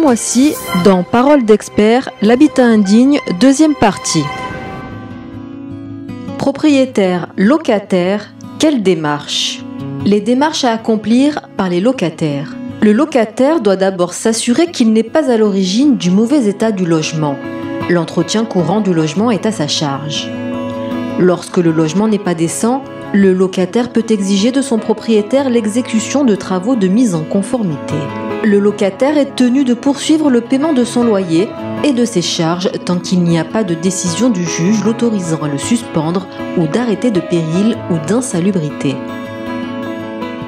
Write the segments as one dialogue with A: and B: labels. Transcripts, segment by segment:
A: mois-ci, dans Parole d'expert, l'habitat indigne, deuxième partie. Propriétaires, locataires, quelle démarche? Les démarches à accomplir par les locataires. Le locataire doit d'abord s'assurer qu'il n'est pas à l'origine du mauvais état du logement. L'entretien courant du logement est à sa charge. Lorsque le logement n'est pas décent, le locataire peut exiger de son propriétaire l'exécution de travaux de mise en conformité. Le locataire est tenu de poursuivre le paiement de son loyer et de ses charges tant qu'il n'y a pas de décision du juge l'autorisant à le suspendre ou d'arrêté de péril ou d'insalubrité.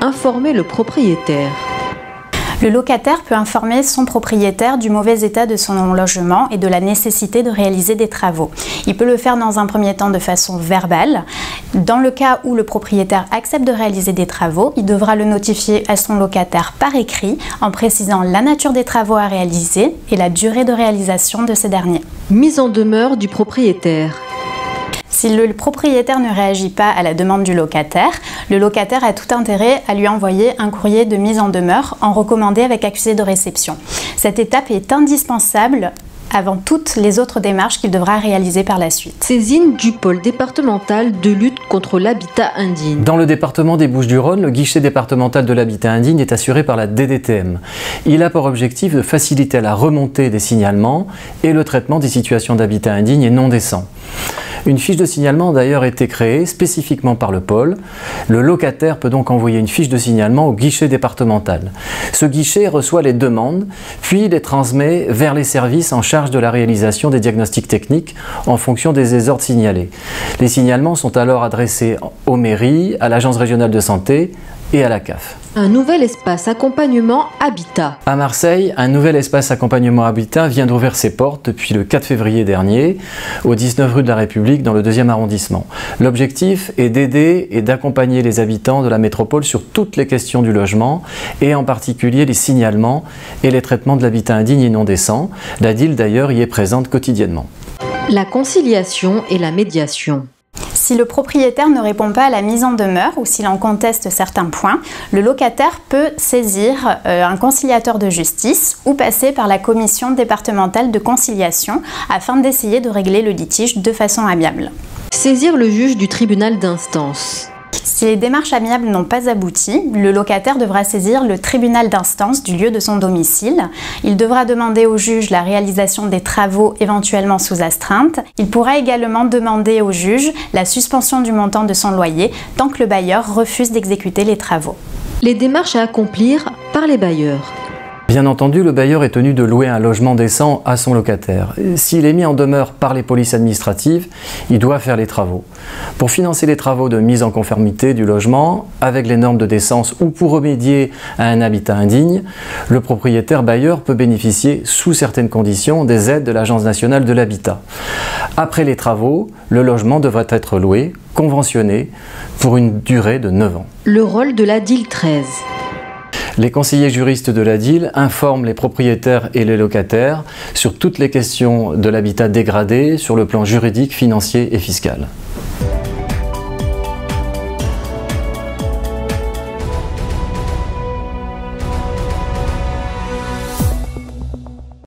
A: Informer le propriétaire.
B: Le locataire peut informer son propriétaire du mauvais état de son logement et de la nécessité de réaliser des travaux. Il peut le faire dans un premier temps de façon verbale. Dans le cas où le propriétaire accepte de réaliser des travaux, il devra le notifier à son locataire par écrit en précisant la nature des travaux à réaliser et la durée de réalisation de ces derniers.
A: Mise en demeure du propriétaire.
B: Si le propriétaire ne réagit pas à la demande du locataire, le locataire a tout intérêt à lui envoyer un courrier de mise en demeure en recommandé avec accusé de réception. Cette étape est indispensable avant toutes les autres démarches qu'il devra réaliser par la suite.
A: Saisine du pôle départemental de lutte contre l'habitat indigne.
C: Dans le département des Bouches-du-Rhône, le guichet départemental de l'habitat indigne est assuré par la DDTM. Il a pour objectif de faciliter la remontée des signalements et le traitement des situations d'habitat indigne et non décent. Une fiche de signalement a d'ailleurs été créée spécifiquement par le pôle. Le locataire peut donc envoyer une fiche de signalement au guichet départemental. Ce guichet reçoit les demandes, puis les transmet vers les services en charge de la réalisation des diagnostics techniques en fonction des désordres signalés. Les signalements sont alors adressés aux mairies, à l'Agence régionale de santé et à la CAF.
A: Un nouvel espace accompagnement habitat.
C: À Marseille, un nouvel espace accompagnement habitat vient d'ouvrir ses portes depuis le 4 février dernier, au 19 rue de la République dans le 2e arrondissement. L'objectif est d'aider et d'accompagner les habitants de la métropole sur toutes les questions du logement et en particulier les signalements et les traitements de l'habitat indigne et non décent. La DIL d'ailleurs y est présente quotidiennement.
A: La conciliation et la médiation.
B: Si le propriétaire ne répond pas à la mise en demeure ou s'il en conteste certains points, le locataire peut saisir un conciliateur de justice ou passer par la commission départementale de conciliation afin d'essayer de régler le litige de façon amiable.
A: Saisir le juge du tribunal d'instance.
B: Si les démarches amiables n'ont pas abouti, le locataire devra saisir le tribunal d'instance du lieu de son domicile. Il devra demander au juge la réalisation des travaux éventuellement sous astreinte. Il pourra également demander au juge la suspension du montant de son loyer tant que le bailleur refuse d'exécuter les travaux.
A: Les démarches à accomplir par les bailleurs.
C: Bien entendu, le bailleur est tenu de louer un logement décent à son locataire. S'il est mis en demeure par les polices administratives, il doit faire les travaux. Pour financer les travaux de mise en conformité du logement avec les normes de décence ou pour remédier à un habitat indigne, le propriétaire bailleur peut bénéficier, sous certaines conditions, des aides de l'Agence nationale de l'habitat. Après les travaux, le logement devrait être loué, conventionné, pour une durée de 9 ans.
A: Le rôle de la DIL 13.
C: Les conseillers juristes de la DIL informent les propriétaires et les locataires sur toutes les questions de l'habitat dégradé sur le plan juridique, financier et fiscal.